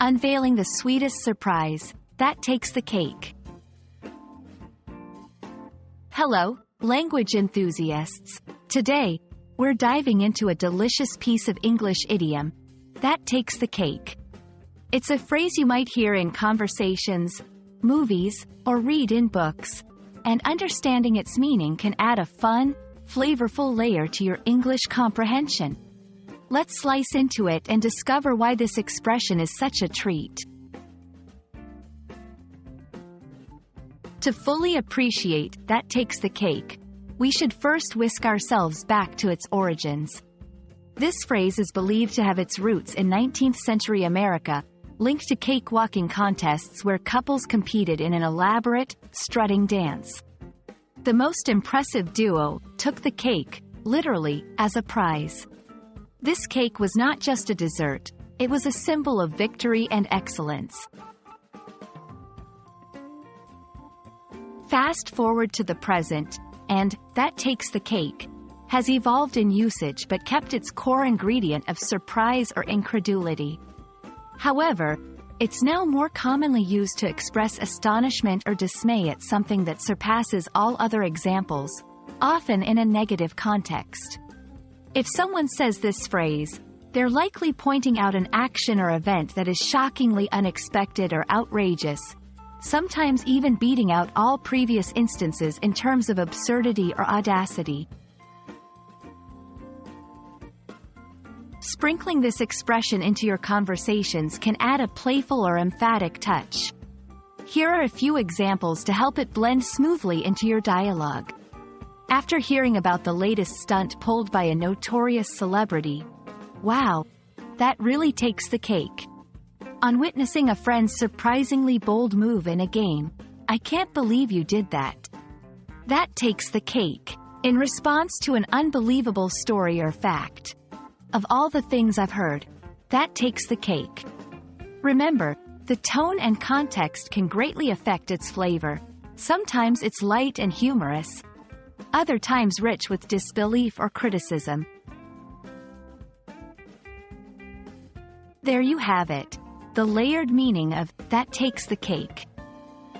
Unveiling the Sweetest Surprise, that takes the cake. Hello, language enthusiasts. Today, we're diving into a delicious piece of English idiom, that takes the cake. It's a phrase you might hear in conversations, movies, or read in books, and understanding its meaning can add a fun, flavorful layer to your English comprehension. Let's slice into it and discover why this expression is such a treat. To fully appreciate that takes the cake, we should first whisk ourselves back to its origins. This phrase is believed to have its roots in 19th century America, linked to cakewalking contests where couples competed in an elaborate, strutting dance. The most impressive duo took the cake, literally, as a prize. This cake was not just a dessert, it was a symbol of victory and excellence. Fast forward to the present, and that takes the cake has evolved in usage but kept its core ingredient of surprise or incredulity. However, it's now more commonly used to express astonishment or dismay at something that surpasses all other examples, often in a negative context. If someone says this phrase, they're likely pointing out an action or event that is shockingly unexpected or outrageous, sometimes even beating out all previous instances in terms of absurdity or audacity. Sprinkling this expression into your conversations can add a playful or emphatic touch. Here are a few examples to help it blend smoothly into your dialogue. After hearing about the latest stunt pulled by a notorious celebrity, wow, that really takes the cake. On witnessing a friend's surprisingly bold move in a game, I can't believe you did that. That takes the cake. In response to an unbelievable story or fact, of all the things I've heard, that takes the cake. Remember, the tone and context can greatly affect its flavor. Sometimes it's light and humorous, other times rich with disbelief or criticism. There you have it, the layered meaning of that takes the cake.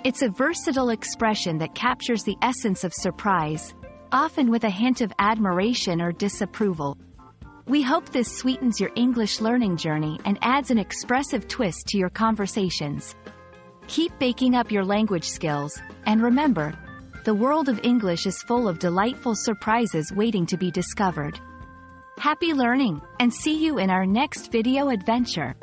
It's a versatile expression that captures the essence of surprise, often with a hint of admiration or disapproval. We hope this sweetens your English learning journey and adds an expressive twist to your conversations. Keep baking up your language skills, and remember, the world of English is full of delightful surprises waiting to be discovered. Happy learning, and see you in our next video adventure.